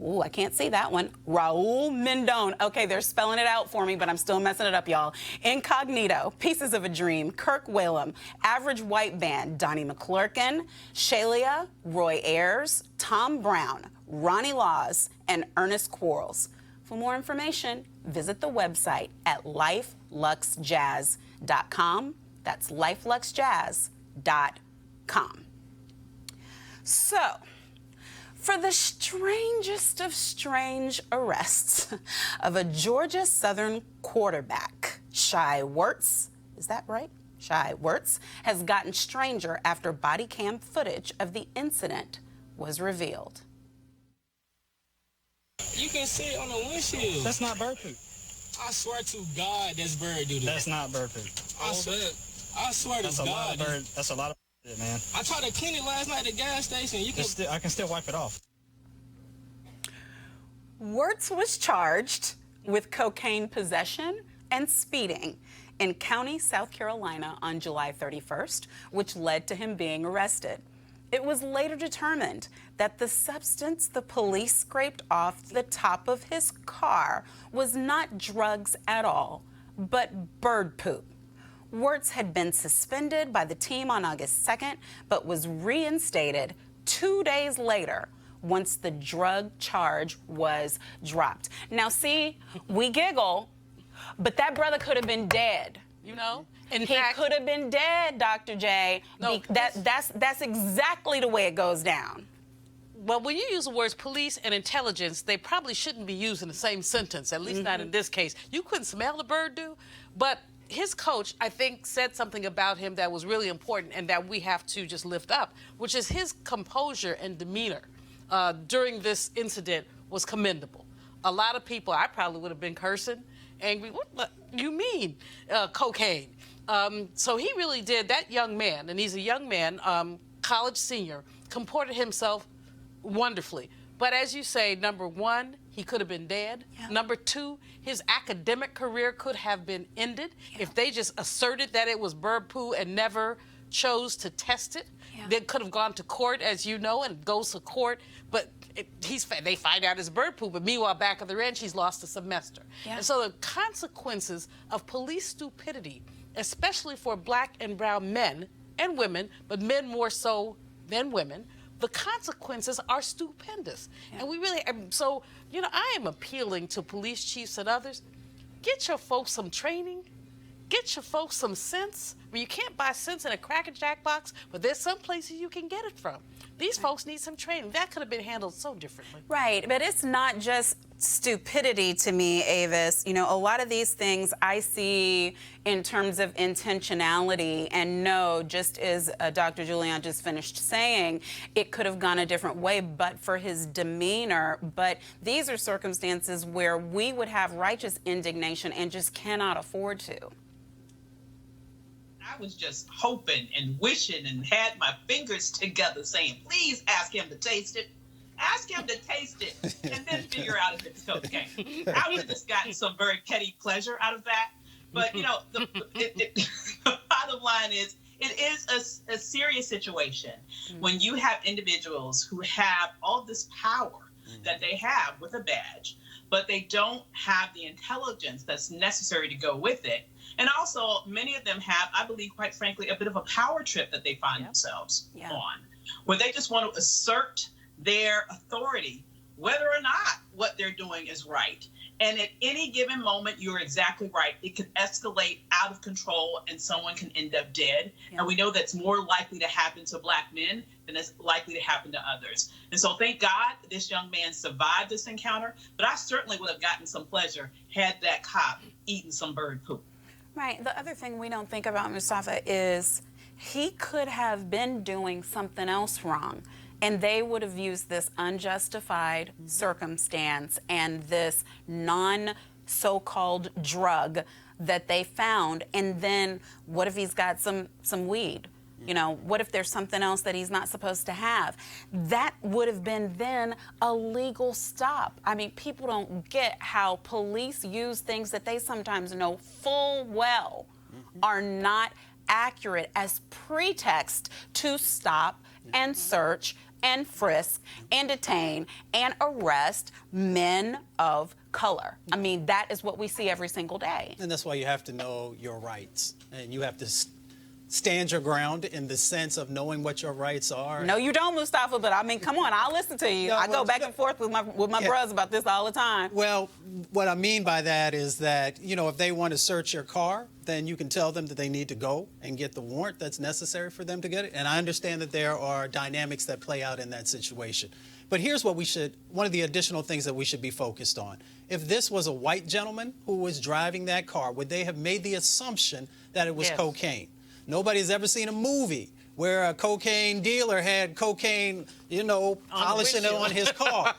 ooh, I can't see that one, Raul Mendon. Okay, they're spelling it out for me, but I'm still messing it up, y'all. Incognito, Pieces of a Dream, Kirk Whalum, Average White Band, Donnie McClurkin, Shalia, Roy Ayers, Tom Brown, Ronnie Laws, and Ernest Quarles. For more information, visit the website at lifeluxjazz.com. That's lifeluxjazz.com. So, for the strangest of strange arrests of a Georgia Southern quarterback, Shai Werts, is that right? Shai Werts has gotten stranger after body cam footage of the incident was revealed. You can see it on the windshield. That's not bird poop. I swear to God, that's bird doo-doo. That's not bird poop. I swear to God. That's a lot of shit, man. I tried to clean it last night at the gas station. I can still wipe it off. Werts was charged with cocaine possession and speeding in County, South Carolina on July 31st, which led to him being arrested. It was later determined that the substance the police scraped off the top of his car was not drugs at all, but bird poop. Werts had been suspended by the team on August 2nd, but was reinstated 2 days later once the drug charge was dropped. Now, see, we giggle, but that brother could have been dead. You know? He could have been dead, Dr. J. No, that's exactly the way it goes down. Well, when you use the words police and intelligence, they probably shouldn't be used in the same sentence, at least not in this case. You couldn't smell the bird do, but his coach, I think, said something about him that was really important and that we have to just lift up, which is his composure and demeanor during this incident was commendable. A lot of people, I probably would have been cursing, angry. What you mean, cocaine? So he really did. That young man, and he's a young man, college senior, comported himself wonderfully. But as you say, number one, he could have been dead. Yeah. Number two, his academic career could have been ended if they just asserted that it was bird poo and never chose to test it. Yeah. They could have gone to court, as you know, and goes to court, but they find out it's bird poo, but meanwhile, back at the ranch, he's lost a semester. Yeah. And so the consequences of police stupidity, especially for black and brown men and women, but men more so than women, the consequences are stupendous. Yeah. And we really, so, you know, I am appealing to police chiefs and others, get your folks some training, get your folks some sense. I mean, you can't buy sense in a Cracker Jack box, but there's some places you can get it from. These folks need some training. That could have been handled so differently. Right, but it's not just stupidity to me, Avis. You know, a lot of these things I see in terms of intentionality, and no, just as Dr. Julian just finished saying, it could have gone a different way but for his demeanor. But these are circumstances where we would have righteous indignation and just cannot afford to. I was just hoping and wishing and had my fingers together saying, please ask him to taste it. Ask him to taste it and then figure out if it's cocaine. I would have just gotten some very petty pleasure out of that. But, you know, the bottom line is, it is a serious situation when you have individuals who have all this power that they have with a badge, but they don't have the intelligence that's necessary to go with it. And also, many of them have, I believe, quite frankly, a bit of a power trip that they find themselves on, where they just want to assert their authority, whether or not what they're doing is right. And at any given moment, you're exactly right. It could escalate out of control and someone can end up dead. And we know that's more likely to happen to Black men than it's likely to happen to others. And so thank God this young man survived this encounter. But I certainly would have gotten some pleasure had that cop eaten some bird poop. Right. The other thing we don't think about, Mustafa, is he could have been doing something else wrong. And they would have used this unjustified circumstance and this non-so-called drug that they found. And then what if he's got some weed? You know, what if there's something else that he's not supposed to have? That would have been then a legal stop. I mean, people don't get how police use things that they sometimes know full well are not accurate as pretext to stop and search and frisk and detain and arrest men of color. I mean, that is what we see every single day. And that's why you have to know your rights. And you have to stand your ground in the sense of knowing what your rights are. No, you don't, Mustafa, but I mean, come on, I'll listen to you. No, I go back and forth with my brothers about this all the time. Well, what I mean by that is that, you know, if they want to search your car, then you can tell them that they need to go and get the warrant that's necessary for them to get it. And I understand that there are dynamics that play out in that situation. But here's what one of the additional things that we should be focused on. If this was a white gentleman who was driving that car, would they have made the assumption that it was cocaine? Nobody's ever seen a movie where a cocaine dealer had cocaine, you know, polishing it on his car,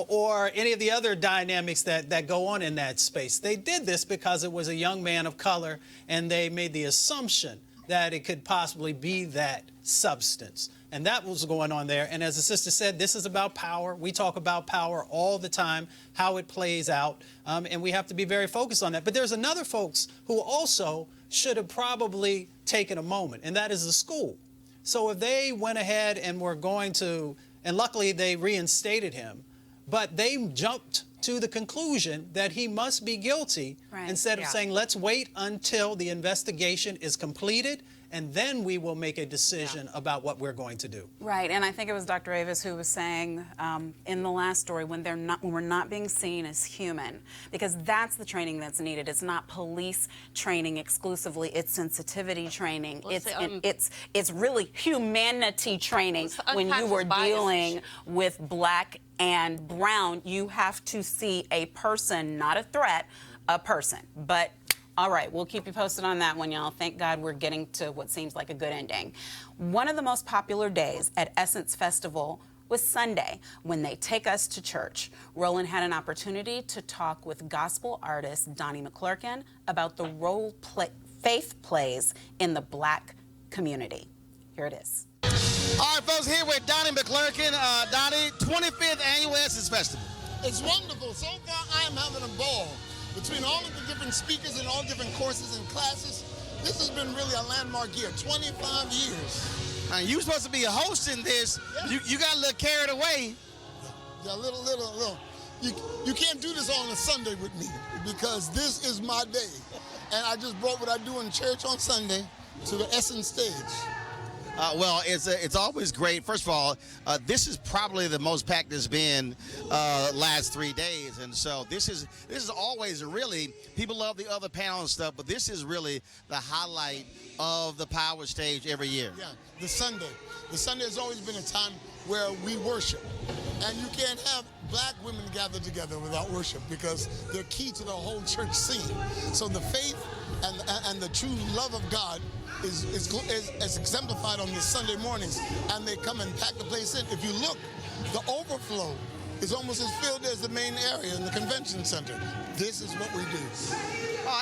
or any of the other dynamics that go on in that space. They did this because it was a young man of color, and they made the assumption that it could possibly be that substance. And that was going on there. And as the sister said, this is about power. We talk about power all the time, how it plays out, and we have to be very focused on that. But there's another folks who also should have probably taken a moment, and that is the school. So if they went ahead and were going to, and luckily they reinstated him, but they jumped to the conclusion that he must be guilty instead of saying, let's wait until the investigation is completed, and then we will make a decision about what we're going to do. Right, and I think it was Dr. Avis who was saying in the last story, when we're not being seen as human, because that's the training that's needed. It's not police training exclusively. It's sensitivity training. It's really humanity training. When you were dealing with Black and brown, you have to see a person, not a threat, a person. But all right, we'll keep you posted on that one, y'all. Thank God we're getting to what seems like a good ending. One of the most popular days at Essence Festival was Sunday, when they take us to church. Roland had an opportunity to talk with gospel artist Donnie McClurkin about the role faith plays in the Black community. Here it is. All right, folks, here with Donnie McClurkin. Donnie, 25th Annual Essence Festival. It's wonderful. So far, I am having a ball. Between all of the different speakers and all different courses and classes, this has been really a landmark year, 25 years. Now, you were supposed to be a host in this. Yeah. You got a little carried away. Yeah, a little. You can't do this on a Sunday with me, because this is my day. And I just brought what I do in church on Sunday to the Essence stage. Well, it's always great. First of all, this is probably the most packed it's been last 3 days, and so this is always really, people love the other panel and stuff, but this is really the highlight of the Power Stage every year. Yeah, the Sunday. The Sunday has always been a time where we worship, and you can't have black women gather together without worship because they're key to the whole church scene. So the faith and the true love of God is exemplified on the Sunday mornings, and they come and pack the place in. If you look, the overflow is almost as filled as the main area in the convention center. This is what we do.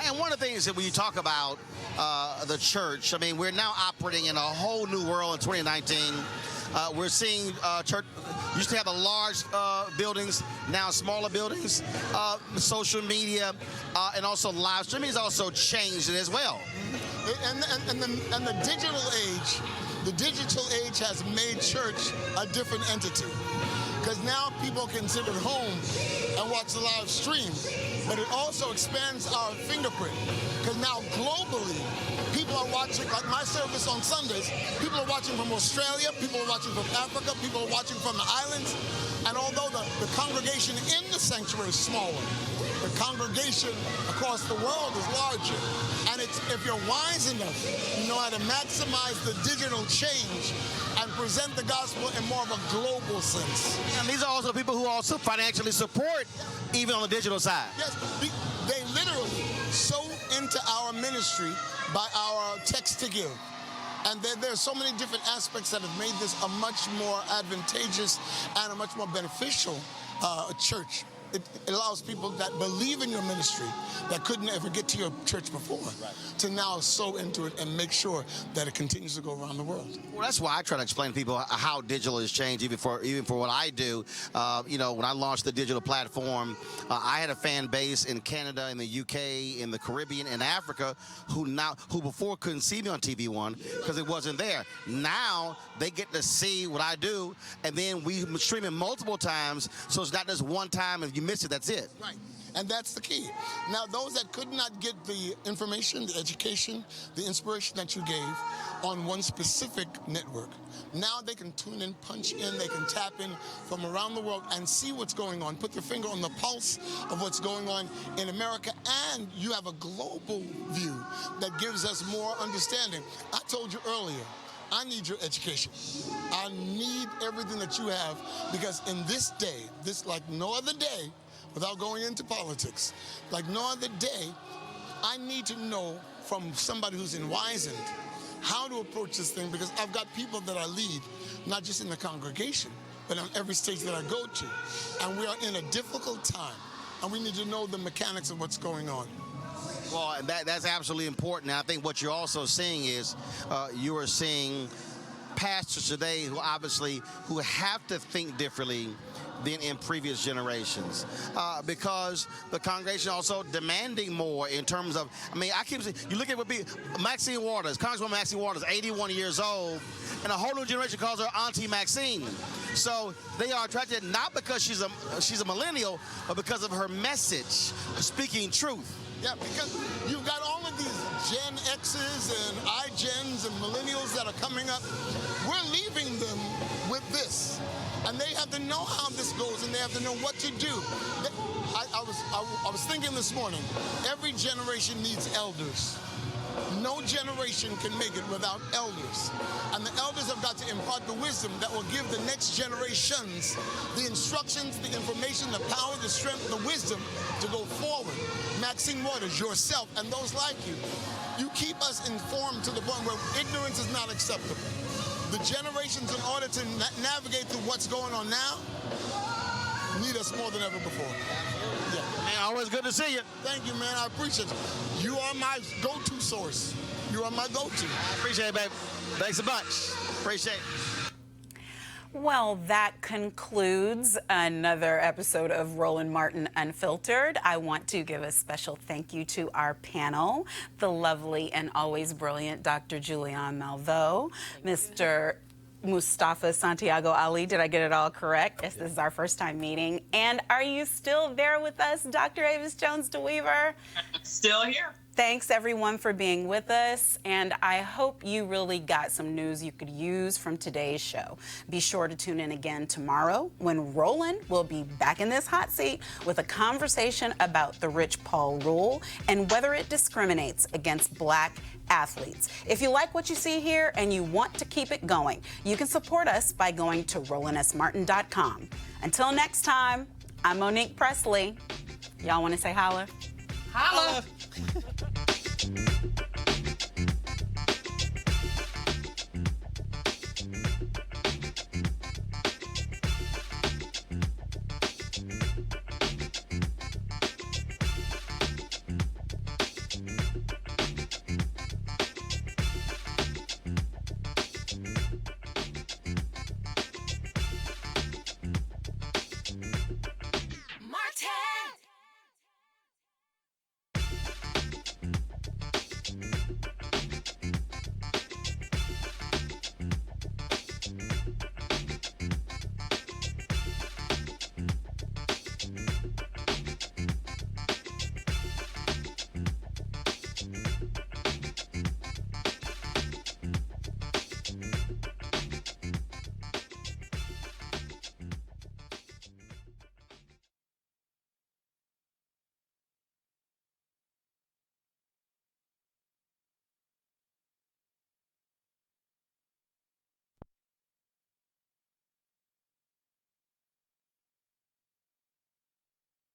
And one of the things that when you talk about the church, I mean, we're now operating in a whole new world in 2019. We're seeing church used to have the large buildings, now smaller buildings. Social media and also live streaming has also changed it as well. And the digital age has made church a different entity. Because now people can sit at home and watch the live stream, but it also expands our fingerprint. Because now globally, people are watching, like my service on Sundays, people are watching from Australia, people are watching from Africa, people are watching from the islands. And although the congregation in the sanctuary is smaller, the congregation across the world is larger. And if you're wise enough, you know how to maximize the digital change and present the gospel in more of a global sense. And these are also people who also financially support, even on the digital side. Yes, they literally sow into our ministry by our text to give. And there's so many different aspects that have made this a much more advantageous and a much more beneficial church. It allows people that believe in your ministry that couldn't ever get to your church before to now sow into it and make sure that it continues to go around the world. Well, that's why I try to explain to people how digital has changed, even for what I do. You know, when I launched the digital platform, I had a fan base in Canada, in the UK, in the Caribbean, and Africa, who before couldn't see me on TV One because it wasn't there. Now they get to see what I do, and then we stream it multiple times, so it's not just one time. If you miss it, that's it. Right. And that's the key. Now, those that could not get the information, the education, the inspiration that you gave on one specific network, now they can tune in, punch in, they can tap in from around the world and see what's going on, put their finger on the pulse of what's going on in America, and you have a global view that gives us more understanding. I told you earlier, I need your education. I need everything that you have, because in this day, this like no other day, without going into politics, like no other day, I need to know from somebody who's enlightened how to approach this thing, because I've got people that I lead, not just in the congregation, but on every stage that I go to. And we are in a difficult time, and we need to know the mechanics of what's going on. Well, and that's absolutely important. And I think what you're also seeing is you are seeing pastors today who have to think differently than in previous generations, because the congregation also demanding more in terms of, I mean, I keep saying, you look at what Maxine Waters, Congresswoman Maxine Waters, 81 years old, and a whole new generation calls her Auntie Maxine. So they are attracted not because she's a millennial, but because of her message, speaking truth. Yeah, because you've got all of these Gen X's and iGens and millennials that are coming up. We're leaving them with this. And they have to know how this goes, and they have to know what to do. I was thinking this morning, every generation needs elders. No generation can make it without elders. And the elders have got to impart the wisdom that will give the next generations the instructions, the information, the power, the strength, the wisdom to go forward. Maxine Waters, yourself, and those like you, you keep us informed to the point where ignorance is not acceptable. The generations, in order to navigate through what's going on now, need us more than ever before. Yeah. Man, always good to see you. Thank you, man. I appreciate you. You are my go-to source. You are my go-to. I appreciate it, babe. Thanks a bunch. Appreciate it. Well, that concludes another episode of Roland Martin Unfiltered. I want to give a special thank you to our panel, the lovely and always brilliant Dr. Julianne Malveaux, Mr. Mustafa Santiago Ali. Did I get it all correct? Yes, this is our first time meeting. And are you still there with us, Dr. Avis Jones DeWeaver? Still here. Thanks, everyone, for being with us, and I hope you really got some news you could use from today's show. Be sure to tune in again tomorrow when Roland will be back in this hot seat with a conversation about the Rich Paul rule and whether it discriminates against Black athletes. If you like what you see here and you want to keep it going, you can support us by going to RolandSMartin.com. Until next time, I'm Monique Presley. Y'all want to say holla? Holla!